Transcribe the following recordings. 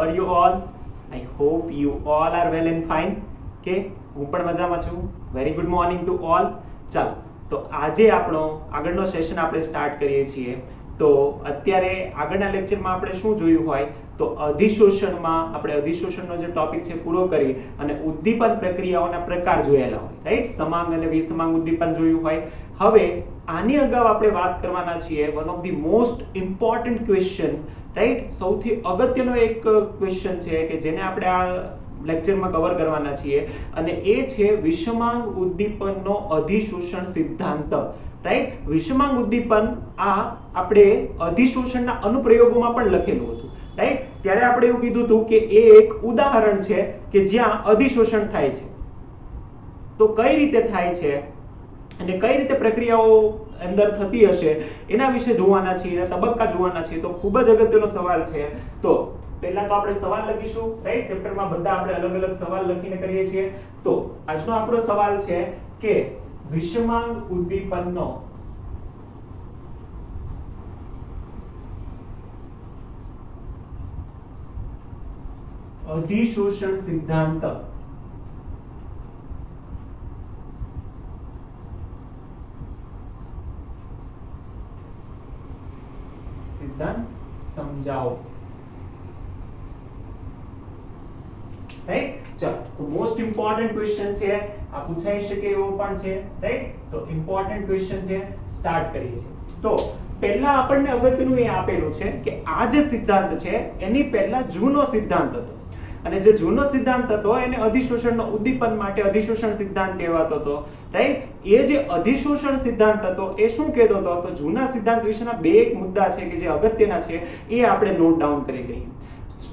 are you all? I hope you all are well and fine. કે હું પણ મજામાં છું. Very good morning to all. ચાલો તો આજે આપણો આગળનો સેશન આપણે સ્ટાર્ટ કરીએ છીએ. તો અત્યારે આગળના લેક્ચરમાં આપણે શું જોયું હોય તો અધિશોષણમાં આપણે અધિશોષણનો જે ટોપિક છે પૂરો કરી અને ઉદ્દીપન પ્રક્રિયાઓના પ્રકાર જોયેલા હોય, રાઈટ? સમાંગ અને વિસમાંગ ઉદ્દીપન જોયું હોય. હવે આની અગાઉ આપણે વાત કરવાના છીએ one of the most important question, right? સૌથી અગત્યનો એક ક્વેશ્ચન છે કે જેને આપણે આ લેક્ચરમાં કવર કરવાના છીએ અને એ છે વિષમાંગ ઉદ્દીપનનો અધિશોષણ સિદ્ધાંત, રાઈટ? વિષમાંગ ઉદ્દીપન આ આપણે અધિશોષણના અનુપ્રયોગોમાં પણ લખેલું હતું, રાઈટ? ત્યારે આપણે એવું કીધું હતું કે એ એક ઉદાહરણ છે કે જ્યાં અધિશોષણ થાય છે. તો કઈ રીતે થાય છે અને કઈ રીતે પ્રક્રિયાઓ અંદર થતી હશે એના વિશે જોવાના છીએ અને તબક્કા જોવાના છીએ. તો ખૂબ જ અગત્યનો સવાલ છે. તો પહેલા તો આપણે સવાલ લખીશું, રાઈટ? ચેપ્ટરમાં બધા આપણે અલગ અલગ સવાલ લખીને કરીએ છીએ. તો આજનો આપણો સવાલ છે કે વિષમાંગ ઉદ્દીપનનો અધિશોષણ સિદ્ધાંત સમજાવો, રાઈટ? ચલો, તો મોસ્ટ ઇમ્પોર્ટન્ટ ક્વેશ્ચન છે આ, પૂછાઈ શકે એવો પણ છે, રાઈટ? તો ઇમ્પોર્ટન્ટ ક્વેશ્ચન છે, સ્ટાર્ટ કરીએ છીએ. તો પહેલા આપણને અગત્યનું એ આપેલું છે કે આ જે સિદ્ધાંત છે એની પહેલા જૂનો સિદ્ધાંત હતો અને જે જૂનો સિદ્ધાંત હતો એને અધિશોષણનો ઉદ્દીપન માટે અધિશોષણ સિદ્ધાંત કહેવાતો હતો, રાઈટ? એ જે અધિશોષણ સિદ્ધાંત હતો એ શું કહેતો હતો? તો જૂના સિદ્ધાંત વિશેના બે એક મુદ્દા છે કે જે અગત્યના છે એ આપણે નોટ ડાઉન કરી લઈએ.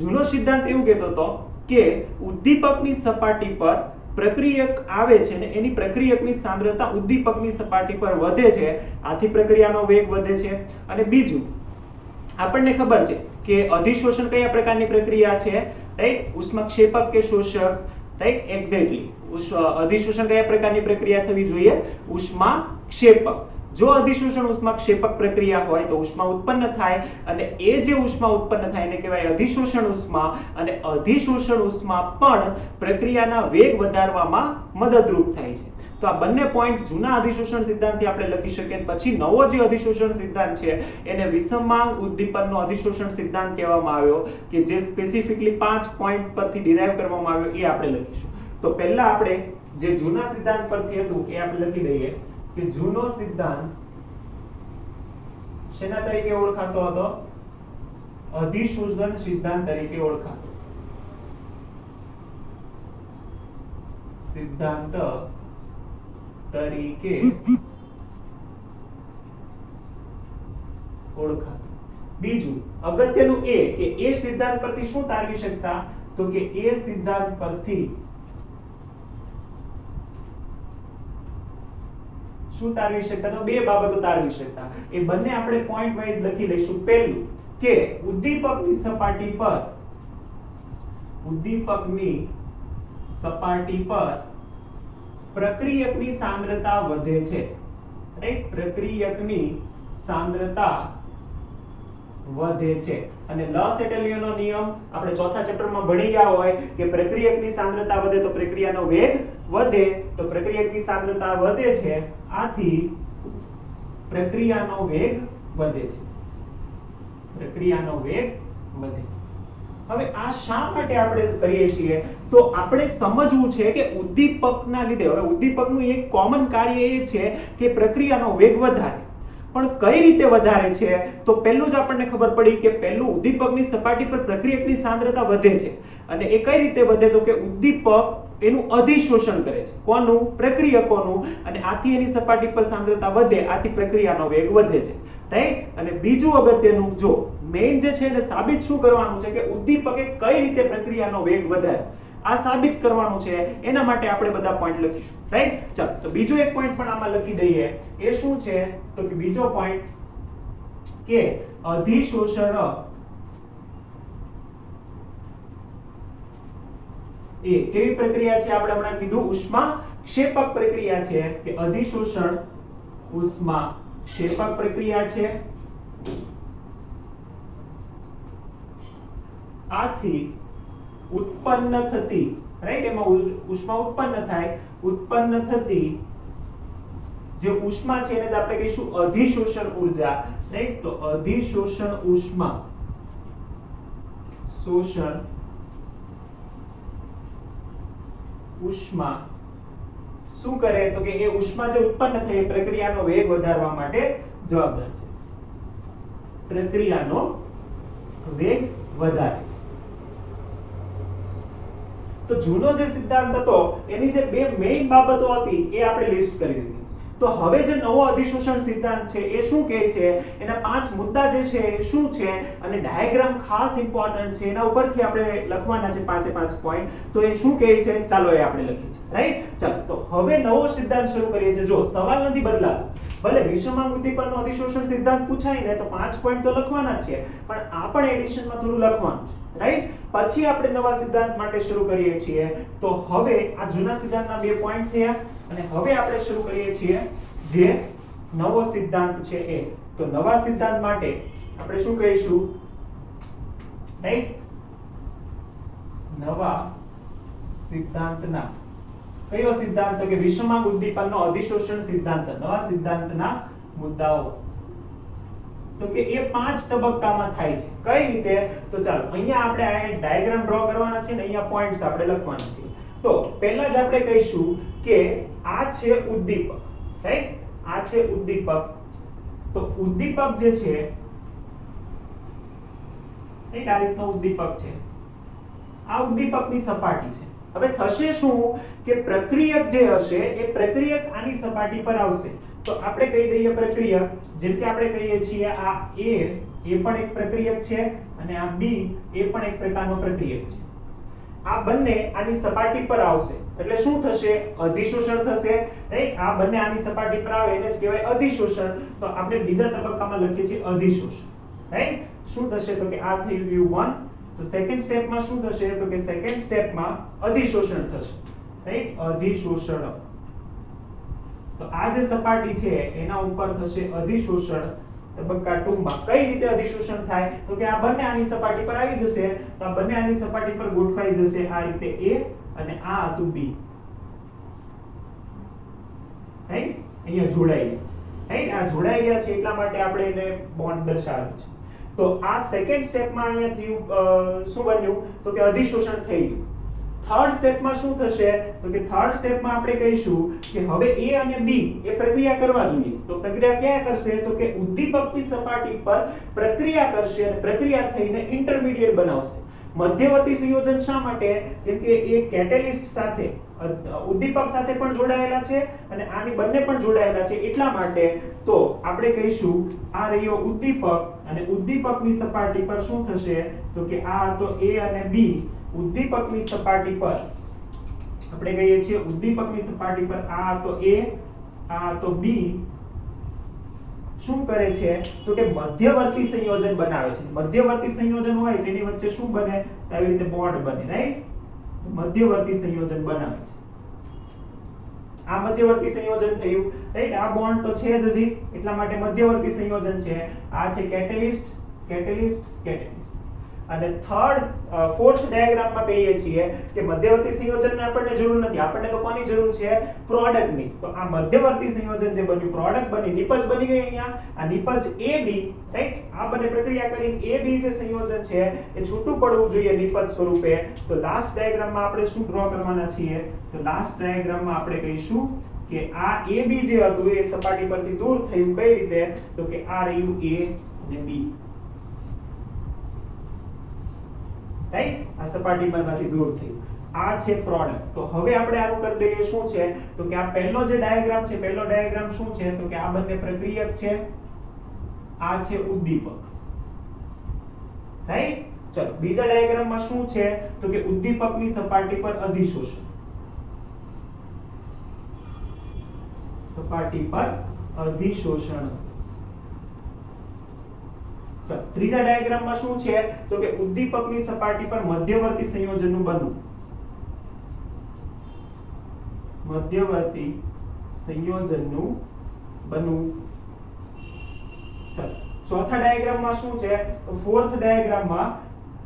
જૂનો સિદ્ધાંત એવું કહેતો હતો કે ઉદ્દીપકની સપાટી પર પ્રક્રિયક આવે છે અને એની પ્રક્રિયકની સાંદ્રતા ઉદ્દીપકની સપાટી પર વધે છે, આથી પ્રક્રિયાનો વેગ વધે છે. અને બીજું આપણને ખબર છે કે અધિશોષણ કયા પ્રકારની પ્રક્રિયા છે, રાઈટ? ઉષ્માક્ષેપક કે શોષક, રાઈટ? એક્ઝેક્ટલી. અધિશોષણ કયા પ્રકારની પ્રક્રિયા થવી જોઈએ? ઉષ્માક્ષેપક. જો અધિશોષણ ઉષ્માક્ષેપક પ્રક્રિયા હોય તો ઉષ્મા ઉત્પન્ન થાય અને એ જે ઉષ્મા ઉત્પન્ન થાય એને કહેવાય અધિશોષણ ઉષ્મા અને અધિશોષણ ઉષ્મા પણ પ્રક્રિયાના વેગ વધારવામાં મદદરૂપ થાય છે. તો આ બંને પોઈન્ટ જૂના અધિશોષણ સિદ્ધાંતથી આપણે લખી શકીએ. પછી નવો જે અધિશોષણ સિદ્ધાંત છે એને વિષમાંગ ઉદ્દીપનનો અધિશોષણ સિદ્ધાંત કહેવામાં આવ્યો કે જે સ્પેસિફિકલી 5 પોઈન્ટ પરથી ડિરાઈવ કરવામાં આવ્યો એ આપણે લખીશું. તો પહેલા આપણે જે જૂના સિદ્ધાંત પરથી હતું એ આપણે લખી દઈએ કે જૂનો સિદ્ધાંત શેના તરીકે ઓળખાતો હતો? અધિશોષણ સિદ્ધાંત તરીકે ઓળખાતો. સિદ્ધાંત તરીકે ઓળખાતો. બીજું અગત્યનું એ કે એ સિદ્ધાંત પરથી શું તારવી શકતા? તો કે એ સિદ્ધાંત પરથી શું તારવી શકતા? તો બે બાબતો તારવી શકતા. એ બંને આપણે પોઈન્ટ વાઇઝ લખી લઈશું. પહેલું કે ઉદ્દીપકની સપાટી પર પ્રક્રિયકની સાંદ્રતા વધે છે, રાઈટ? પ્રક્રિયકની સાંદ્રતા વધે છે. અને લસેટલીયનો નિયમ આપણે ચોથા ચેપ્ટરમાં ભણી ગયા હોય કે પ્રક્રિયકની સાંદ્રતા વધે તો પ્રક્રિયાનો વેગ વધે. તો પ્રક્રિયકની સાંદ્રતા વધે છે, આથી પ્રક્રિયાનો વેગ વધે છે. પ્રક્રિયાનો વેગ વધે. હવે આ શા માટે આપણે કરીએ છીએ? તો આપણે સમજવું છે કે ઉદ્દીપકના લીધે, હવે ઉદ્દીપકનું એક કોમન કાર્ય એ છે કે પ્રક્રિયાનો વેગ વધારે. પણ કઈ રીતે વધારે છે? તો પહેલું જ આપણને ખબર પડી કે પહેલું ઉદ્દીપકની સપાટી પર પ્રક્રિયકની સાંદ્રતા વધે છે અને એ કઈ રીતે વધે? તો કે ઉદ્દીપક એનું અધિશોષણ કરે છે. કોનું? પ્રક્રિયકોનું. અને આથી એની સપાટી પર સાંદ્રતા વધે, આથી પ્રક્રિયાનો વેગ વધે છે, રાઈટ? અને બીજું અગત્યનું, જો મેઇન જે છે એને સાબિત શું કરવાનું છે કે ઉદ્દીપકે કઈ રીતે પ્રક્રિયાનો વેગ વધારે, આ સાબિત કરવાનું છે. એના માટે આપણે બધા પોઈન્ટ લખીશું, રાઈટ? ચાલો, તો બીજો એક પોઈન્ટ પણ આમાં લખી દઈએ. એ શું છે? તો કે બીજો પોઈન્ટ કે અધિશોષણ એ કેવી પ્રક્રિયા છે? આપણે હમણાં કીધું ઉષ્માક્ષેપક પ્રક્રિયા છે કે અધિશોષણ ઉષ્માક્ષેપક પ્રક્રિયા છે. આથી ઉત્પન્ન થતી, રાઈટ, એમાં ઉષ્મા ઉત્પન્ન થાય, ઉત્પન્ન થતી જે ઉષ્મા છે એને જ આપણે કહીશું અધિશોષણ ઊર્જા, રાઈટ. તો અધિશોષણ ઉષ્મા, શોષણ ઉષ્મા શું કરે તો કે એ ઉષ્મા જે ઉત્પન્ન થઈ પ્રક્રિયાનો વેગ વધારવા માટે જવાબદાર છે. પ્રક્રિયાનો વેગ વધારે છે. તો જૂનો જે સિદ્ધાંત હતો એની જે બે મેઇન બાબતો હતી એ આપણે લિસ્ટ કરી દીધી. તો હવે જે નવો અધિશોષણ સિદ્ધાંત છે એ શું કહે છે, એના 5 મુદ્દા જે છે એ શું છે અને ડાયાગ્રામ ખાસ ઇમ્પોર્ટન્ટ છે, એના ઉપરથી આપણે લખવાના છે 5 પોઈન્ટ. તો એ શું કહે છે ચાલો એ આપણે લખીએ છીએ, રાઈટ. ચાલો તો હવે નવો સિદ્ધાંત શરૂ કરીએ છીએ. જો સવાલ નથી બદલાતો, ભલે વિષમાંગ ઉદ્દીપનનો અધિશોષણ સિદ્ધાંત પૂછાય ને તો 5 પોઈન્ટ તો લખવાના જ છે, પણ આ પણ એડિશનમાં થોડું લખવાનું છે, રાઈટ. પછી આપણે નવા સિદ્ધાંત માટે શરૂ કરીએ છીએ. તો હવે આ જૂના સિદ્ધાંતના 2 પોઈન્ટ થયા અને હવે આપણે શરૂ કરીએ છીએ જે નવો સિદ્ધાંત છે એ. તો નવા સિદ્ધાંત માટે આપણે શું કહીશું, રાઈટ, નવા સિદ્ધાંતના કયો સિદ્ધાંત તો કે વિષમાંગ ઉદ્દીપનનો અધિશોષણ સિદ્ધાંત. નવા સિદ્ધાંતના મુદ્દાઓ તો કે એ 5 તબક્કામાં થાય છે. કઈ રીતે તો ચાલો અહીંયા આપણે આ ડાયાગ્રામ ડ્રો કરવાના છે ને અહીંયા પોઈન્ટ્સ આપણે લખવાના છે. તો પહેલા જ આપણે કહીશું કે આ છે ઉદ્દીપક, રાઈટ. આ છે ઉદ્દીપક. તો ઉદ્દીપક જે છે રાઈટ, આ રીતનો ઉદ્દીપક છે. આ ઉદ્દીપકની સપાટી છે. હવે થશે શું કે પ્રક્રિયક જે હશે એ પ્રક્રિયક આની સપાટી પર આવશે. તો આપણે કહી દઈએ પ્રક્રિયક, જેમ કે આપણે કહીએ છીએ આ A એ પણ એક પ્રક્રિયક છે અને આ B એ પણ એક પ્રકારનો પ્રક્રિયક છે. આ બંને આની સપાટી પર આવશે એટલે શું થશે, અધિશોષણ થશે, રાઈટ. આ બંને આની સપાટી પર આવે એને જ કહેવાય અધિશોષણ. તો આપણે બીજા તબક્કામાં લખીએ છીએ અધિશોષણ, રાઈટ. શું થશે તો કે આ થઈ ગયું 1. તો સેકન્ડ સ્ટેપમાં શું થશે તો કે સેકન્ડ સ્ટેપમાં અધિશોષણ થશે, રાઈટ, અધિશોષણ. તો આ જે સપાટી છે એના ઉપર થશે અધિશોષણ. તબક્કા 2 માં કઈ રીતે અધિશોષણ થાય તો કે આ બંને આની સપાટી પર આવી જશે. તો આ બંને આની સપાટી પર ગોઠવાઈ જશે આ રીતે A અને આ હતું B, રાઈટ. અહીંયા જોડાઈ ગયા છે, રાઈટ. આ જોડાઈ ગયા છે એટલા માટે આપણે એને બોન્ડ દર્શાવ્યું છે. તો આ સેકન્ડ સ્ટેપમાં અહીંયા થયું શું બન્યું તો કે અધિશોષણ થઈ ગયું. થર્ડ સ્ટેપમાં શું થશે તો કે થર્ડ સ્ટેપમાં આપણે કહીશું કે હવે A અને B એ પ્રક્રિયા કરવા જોઈએ. તો પ્રક્રિયા ક્યાં કરશે તો કે ઉદ્દીપકની સપાટી પર પ્રક્રિયા કરશે અને પ્રક્રિયા થઈને ઇન્ટરમીડિયેટ બનાવશે. મધ્યવર્તી સંયોજન શા માટે, કેમ કે એ કેટેલિસ્ટ સાથે ઉદ્દીપક સાથે પણ જોડાયેલા છે અને આની બંને પણ જોડાયેલા છે એટલા માટે. તો આપણે કહીશું આ રહ્યો ઉદ્દીપક અને ઉદ્દીપકની સપાટી પર શું થશે તો કે આ તો A અને B ઉદ્દીપકની સપાટી પર આપણે કહીએ છીએ ઉદ્દીપકની સપાટી પર આ તો A આ તો B શું કરે છે તો કે મધ્યવર્તી સંયોજન બનાવે છે. મધ્યવર્તી સંયોજન હોય તેની વચ્ચે શું બને આવી રીતે બોન્ડ બને, રાઈટ. મધ્યવર્તી સંયોજન બનાવે છે. આ મધ્યવર્તી સંયોજન થયું, રાઈટ. આ બોન્ડ તો છે જ હજી એટલા માટે મધ્યવર્તી સંયોજન છે. આ છે કેટેલિસ્ટ કેટેલિસ્ટ કેટેલિસ્ટ. અને ફોર્થ ડાયાગ્રામમાં કહીએ છીએ કે મધ્યવર્તી સંયોજનની આપણને જરૂર નથી, આપણને તો કોની જરૂર છે પ્રોડક્ટની. તો આ મધ્યવર્તી સંયોજન જે બન્યું પ્રોડક્ટ બની નિપજ બની ગઈ. અહીંયા આ નિપજ AB, રાઈટ. આ બંને પ્રક્રિયા કરીને AB જે સંયોજન છે એ છૂટું પડવું જોઈએ નિપજ સ્વરૂપે. તો લાસ્ટ ડાયાગ્રામમાં આપણે શું ડ્રો કરવાના છીએ તો લાસ્ટ ડાયાગ્રામમાં આપણે કહીશું કે આ AB જે હતું એ સપાટી પરથી દૂર થયું. કઈ રીતે તો કે આ રહ્યું A અને B, રાઈટ. આ સપાટી પરથી દૂર થયું. આ છે પ્રોડક્ટ. તો હવે આપણે આનું કરી દઈએ શું છે તો કે આ પહેલો જે ડાયાગ્રામ છે પહેલો ડાયાગ્રામ શું છે તો કે આ બંને પ્રક્રિયક છે, આ છે ઉદ્દીપક, રાઈટ. ચલો બીજા ડાયાગ્રામમાં શું છે તો કે ઉદ્દીપકની સપાટી પર અધિશોષણ, સપાટી પર અધિશોષણ. ત્રીજા ડાયાગ્રામમાં શું છે તો કે ઉદ્દીપકની સપાટી પર મધ્યવર્તી સંયોજનનું બનવું, મધ્યવર્તી સંયોજનનું બનવું. ચાલો ચોથા ડાયાગ્રામમાં શું છે તો ફોર્થ ડાયાગ્રામમાં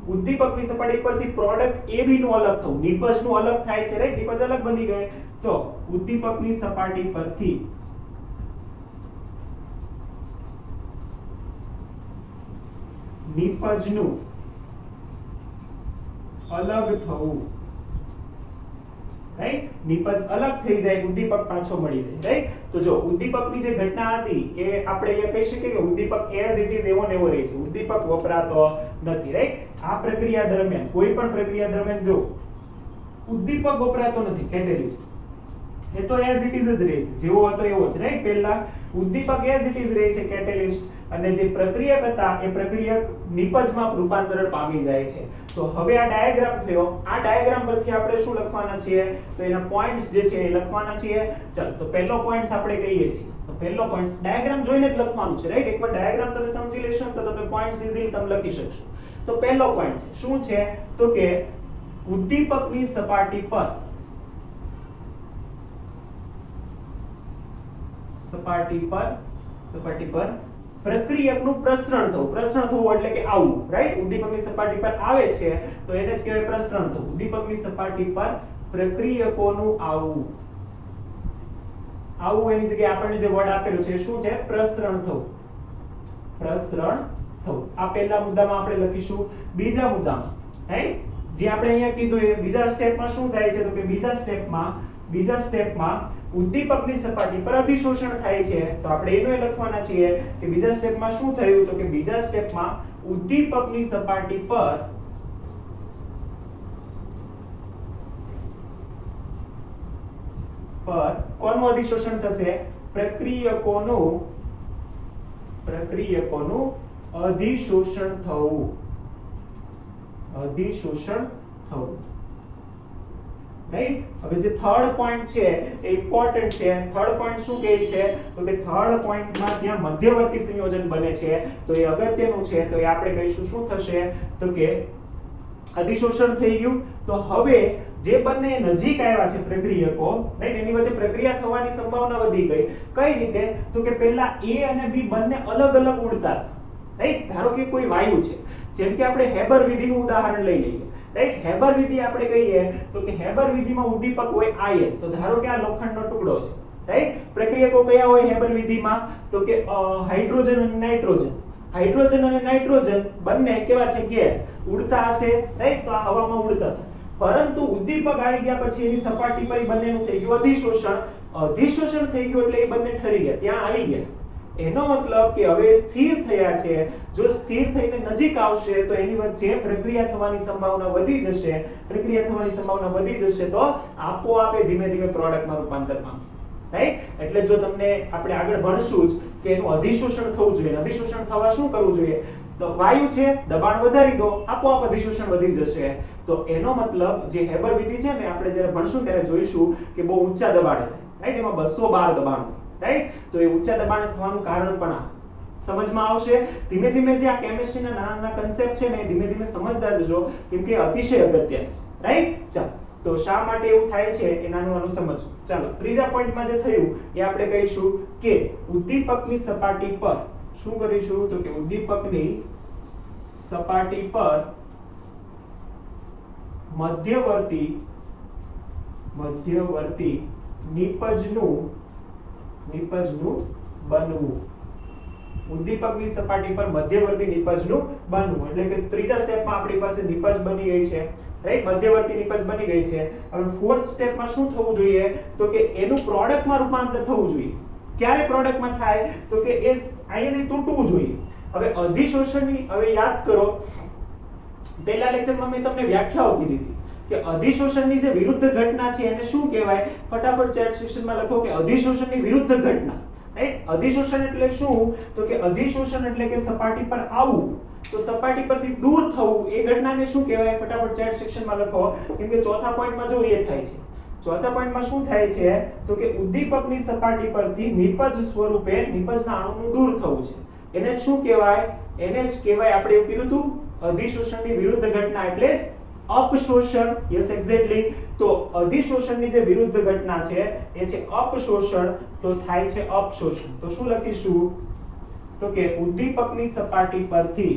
ઉદ્દીપકની સપાટી પરથી પ્રોડક્ટ AB નું અલગ થવું, નિપજનું અલગ થાય છે, રાઈટ? નિપજ અલગ બની ગઈ. તો ઉદ્દીપકની સપાટી પરથી નિપજનું અલગ થવું, રાઈટ? નિપજ અલગ થઈ જાય, ઉદ્દીપક પાછો મળી જાય, રાઈટ? તો જો ઉદ્દીપકની જે ઘટના હતી એ આપણે અહીંયા કહી શકીએ કે ઉદ્દીપક એઝ ઇટ ઇઝ એવો ને એવો રહે છે, ઉદ્દીપક વપરાતો નથી, રાઈટ? આ પ્રક્રિયા દરમિયાન, કોઈ પણ પ્રક્રિયા દરમિયાન જો ઉદ્દીપક વપરાતો નથી, કેટેલિસ્ટ, એ તો એઝ ઇટ ઇઝ જ રહે છે, જેવો હતો એવો જ, રાઈટ? પહેલા ઉદ્દીપક એઝ ઇટ ઇઝ રહે છે, કેટેલિસ્ટ, અને જે પ્રક્રિયક હતા એ પ્રક્રિયક નિપજમાં રૂપાંતરણ પામી જાય છે. તો હવે આ ડાયાગ્રામ થયો, આ ડાયાગ્રામ પરથી આપણે શું લખવાના છીએ? તો એના પોઈન્ટ્સ જે છે એ લખવાના છીએ. ચાલો, તો પહેલો પોઈન્ટ્સ આપણે કહીએ છીએ. તો પહેલો પોઈન્ટ્સ ડાયાગ્રામ જોઈને જ લખવાનું છે, રાઈટ? એકવાર ડાયાગ્રામ તમે સમજી લેશો તો તમે પોઈન્ટ્સ ઈઝીલી તમે લખી શકશો. તો પહેલો પોઈન્ટ છે શું છે? તો કે ઉદ્દીપકની સપાટી પર પ્રક્રિયકનું પ્રસરણ થવું. પ્રસરણ થવું એટલે કે આવવું, રાઈટ? ઉદ્દીપકની સપાટી પર આવે છે તો એને જ કહેવાય પ્રસરણ થવું. ઉદ્દીપકની સપાટી પર પ્રક્રિયકોનું આવવું. આવવું એની જગ્યાએ આપણને જે વર્ડ આપેલું છે શું છે? પ્રસરણ થવું. પ્રસરણ થવું. આ પહેલા મુદ્દામાં આપણે લખીશું. બીજા મુદ્દામાં, રાઈટ? જે આપણે અહીંયા કીધું એ બીજા સ્ટેપમાં શું થાય છે? તો કે બીજા સ્ટેપમાં ઉદ્દીપકની સપાટી પર અધિશોષણ થાય છે. તો આપણે એનું લખવાના છીએ કે બીજા સ્ટેપમાં શું થયું? તો કે બીજા સ્ટેપમાં ઉદ્દીપકની સપાટી પર કોનું અધિશોષણ થશે? પ્રક્રિયકોનું અધિશોષણ થવું. રાઈટ? હવે જે થર્ડ પોઈન્ટ છે એ ઇમ્પોર્ટન્ટ છે. થર્ડ પોઈન્ટ શું કહે છે? તો કે થર્ડ પોઈન્ટમાં ત્યાં મધ્યવર્તી સંયોજન બને છે, તો એ અગત્યનું છે. તો એ આપણે કહીશું શું થશે? તો કે અધિશોષણ થઈ ગયું. તો હવે જે બંને નજીક આવ્યા છે પ્રક્રિયકો, રાઈટ? એની વચ્ચે પ્રક્રિયા થવાની સંભાવના વધી ગઈ. કઈ રીતે? તો કે પહેલા A અને B બંને અલગ અલગ ઉડતા હતા, રાઈટ? ધારો કે કોઈ વાયુ છે, જેમ કે આપણે હેબર વિધિનું ઉદાહરણ લઈ લઈએ, રાઈટ? હેબર વિધિ આપણે કહીએ તો કે હેબર વિધિમાં ઉદ્દીપક હોય આયન. તો ધારો કે આ લોખંડનો ટુકડો છે, રાઈટ? પ્રક્રિયકો કયા હોય હેબર વિધિમાં? તો કે હાઇડ્રોજન અને નાઇટ્રોજન. હાઇડ્રોજન અને નાઇટ્રોજન બંને કેવા છે? ગેસ, ઉડતા હશે, રાઈટ? તો આ હવામાં ઉડતા હતા. પરંતુ ઉદ્દીપક આવી ગયા પછી એની સપાટી પર બંનેનું થઈ ગયું અધિશોષણ. અધિશોષણ થઈ ગયું એટલે એ બંને ઠરી ગયા, ત્યાં આવી ગયા. એનો મતલબ કે હવે સ્થિર થયા છે. જો સ્થિર થઈને નજીક આવશે તો એની વચ્ચે પ્રક્રિયા થવાની સંભાવના વધી જશે. તો આપોઆપ ધીમે ધીમે પ્રોડક્ટમાં રૂપાંતર પામશે, રાઈટ? એટલે જો તમને આપણે આગળ ભણશું જ કે એનું અધિશોષણ થવું જોઈએ. અધિશોષણ થવા શું કરવું જોઈએ? તો વાયુ છે, દબાણ વધારી દો, આપોઆપ અધિશોષણ વધી જશે. તો એનો મતલબ જે હેબર વિધિ છે ને, આપણે જ્યારે ભણશું ત્યારે જોઈશું કે બહુ ઊંચા દબાણે થાય, રાઈટ? એમાં 212 દબાણ, રાઈટ? તો એ ઊંચા દબાણે થવાનું કારણ પણ આ સમજમાં આવશે. ધીમે ધીમે જે આ કેમિસ્ટ્રીના નાના નાના કન્સેપ્ટ છે ને એ ધીમે ધીમે સમજતા જજો, કેમ કે અતિશય અગત્યનું છે, રાઈટ? ચાલો, તો શા માટે એવું થાય છે એ નાનું સમજવું. ચાલો, ત્રીજા પોઈન્ટમાં જે થયું એ આપણે કહીશું કે ઉદ્દીપકની સપાટી પર શું કરીશું? તો કે ઉદ્દીપકની સપાટી પર મધ્યવર્તી નિપજનું બનવું. ઉદ્દીપકની સપાટી પર મધ્યવર્તી નિપજનું બનવું એટલે કે ત્રીજા સ્ટેપમાં આપણી પાસે નિપજ બની ગઈ છે, રાઈટ? મધ્યવર્તી નિપજ બની ગઈ છે. હવે ફોર્થ સ્ટેપમાં શું થવું જોઈએ? તો કે એનું પ્રોડક્ટમાં રૂપાંતર થવું જોઈએ. ક્યારે પ્રોડક્ટમાં થાય? તો કે એ અહીંયાથી તૂટવું જોઈએ. હવે અધિશોષણની, હવે યાદ કરો, પહેલા લેક્ચરમાં મેં તમને વ્યાખ્યાઓ કીધી હતી કે અધિશોષણની જે વિરુદ્ધ ઘટના છે એને શું કહેવાય? ફટાફટ ચેટ સેક્શનમાં લખો કે અધિશોષણની વિરુદ્ધ ઘટના, રાઈટ? અધિશોષણ એટલે શું? તો કે અધિશોષણ એટલે કે સપાટી પર આવવું, તો સપાટી પરથી દૂર થવું, એ ઘટનાને શું કહેવાય? ફટાફટ ચેટ સેક્શનમાં લખો, કેમ કે ચોથા પોઈન્ટમાં જો એ થાય છે. ચોથા પોઈન્ટમાં શું થાય છે? તો કે ઉદ્દીપકની સપાટી પરથી નિપજ સ્વરૂપે નિપજના અણુનું દૂર થવું છે. એને શું કહેવાય? એને જ કહેવાય, આપણે એવું કીધું હતું, અધિશોષણની વિરુદ્ધ ઘટના એટલે જ અપશોષણ. Yes, exactly. તો અધિશોષણની જે વિરુદ્ધ ઘટના છે એ છે અપશોષણ. તો થાય છે અપશોષણ. તો શું લખીશું? તો કે ઉદ્દીપકની સપાટી પરથી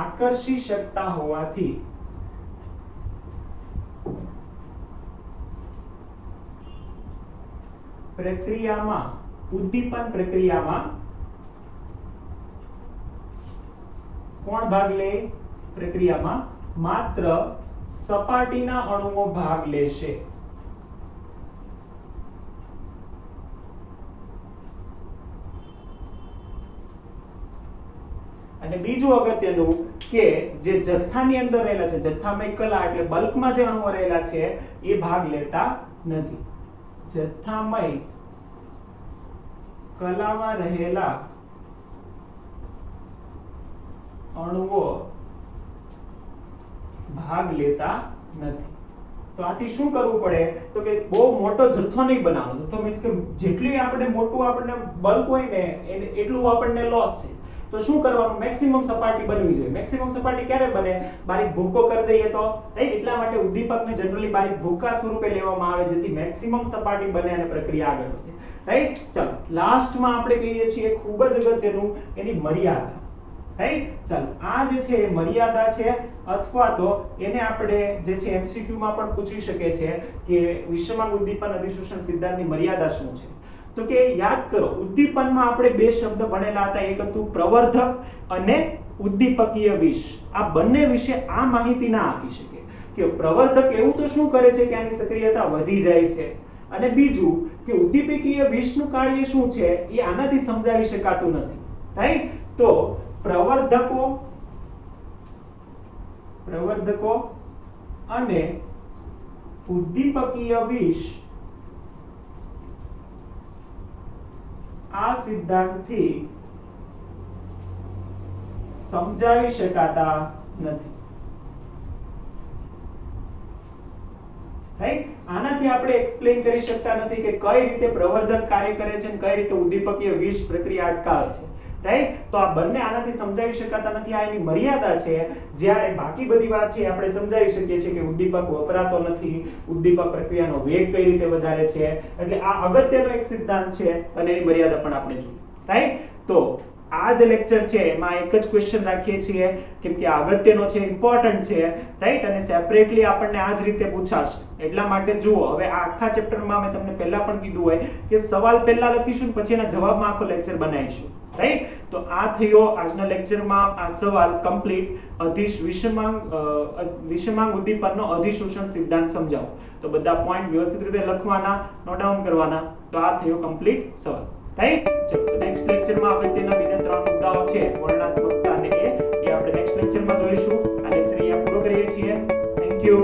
આકર્ષી શકતા હોવાથી પ્રક્રિયામાં ઉદ્દીપન પ્રક્રિયામાં કોણ ભાગ લે? પ્રક્રિયામાં માત્ર સપાટીના અણુઓ ભાગ લેશે. અને બીજું અગત્યનું કે જે જથ્થાની અંદર રહેલા છે, જથ્થામય કલા એટલે બલ્કમાં જે અણુઓ રહેલા છે એ ભાગ લેતા નથી. જથ્થામય કલામાં રહેલા અણુઓ ભાગ લેતા નથી. તો આથી શું કરવું પડે? તો કે બહુ મોટો જથ્થો નહીં બનાવવાનો. જથ્થો મીન્સ કે જેટલી આપણે મોટું આપણને બલ્ક હોય ને એટલું આપણને લોસ છે. તો શું કરવાનું? મેક્સિમમ સપાટી બનવી જોઈએ. મેક્સિમમ સપાટી ક્યારે બને? બારીક ભૂકો કરી દઈએ તો, રાઈટ? એટલા માટે ઉદ્દીપકને જનરલી બારીક ભૂકા સ્વરૂપે લેવામાં આવે જેથી મેક્સિમમ સપાટી બને અને પ્રક્રિયા આગળ વધે, રાઈટ? ચાલો લાસ્ટમાં આપણે કહીએ છીએ ખૂબ જ અગત્યનું એની મર્યાદા, રાઈટ? ચાલો આ જે છે એ મર્યાદા છે અથવા તો એને આપણે જે છે એમસીક્યુ માં પણ પૂછી શકે છે કે વિષમાંગ ઉદ્દીપન અધિશોષણ સિદ્ધાંતની મર્યાદા શું છે? તો કે યાદ કરો, ઉદ્દીપનમાં આપણે બે શબ્દ ભણેલા હતા, એક હતું પ્રવર્ધક અને ઉદ્દીપકીય વિષ. આ બંને વિશે આ માહિતી ના આપી શકે કે પ્રવર્ધક એવું તો શું કરે છે કે આની સક્રિયતા વધી જાય છે, અને બીજું કે ઉદ્દીપકીય વિષનું કાર્ય શું છે એ આનાથી સમજાવી શકાતું નથી, રાઈટ? તો પ્રવર્ધકો અને ઉદ્દીપકીય વિષ આ સિદ્ધાંતથી સમજાવી શકાતા નથી, રાઈટ? આનાથી આપણે એક્સપ્લેન કરી શકતા નથી કે કઈ રીતે પ્રવર્ધક કાર્ય કરે છે અને કઈ રીતે ઉદ્દીપકીય વિષ પ્રક્રિયા અટકાવે છે, રાઈટ? તો આ બંને આનાથી સમજાવી શકાતા નથી. આ એની મર્યાદા છે. જ્યારે બાકી બધી વાત છે આપણે સમજાવી શકીએ છીએ કે ઉદ્દીપક વપરાતો નથી, ઉદ્દીપક પ્રક્રિયાનો વેગ કઈ રીતે વધારે છે. એટલે આ અગત્યનો એક સિદ્ધાંત છે અને એની મર્યાદા પણ આપણે જોઈએ, રાઈટ? તો આ જે લેક્ચર છે એમાં એક જ ક્વેશ્ચન રાખીએ છીએ કેમ કે આ અગત્યનો છે, ઇમ્પોર્ટન્ટ છે, રાઈટ? અને સેપરેટલી આપણને આ જ રીતે પૂછાશે. એટલા માટે જુઓ, હવે આ આખા ચેપ્ટરમાં મેં તમને પહેલા પણ કીધું હોય કે સવાલ પહેલા લખીશું પછી એના જવાબમાં આખો લેક્ચર બનાવીશું, રાઈટ? તો આ થયો આજના લેક્ચરમાં આ સવાલ કમ્પ્લીટ વિષમાંગ ઉદ્દીપનનો અધિશોષણ સિદ્ધાંત સમજાવો. તો બધા પોઈન્ટ વ્યવસ્થિત રીતે લખવાના, નોટ ડાઉન કરવાના. તો આ થયો કમ્પ્લીટ સવાલ, રાઈટ? ચલો નેક્સ્ટ લેક્ચરમાં અગત્યના બીજા 3 મુદ્દાઓ છે, વર્ણનાત્મકતા અને એ આપણે નેક્સ્ટ લેક્ચરમાં જોઈશું. આ લેક્ચર અહીંયા પૂરો કરીએ છીએ. Thank you.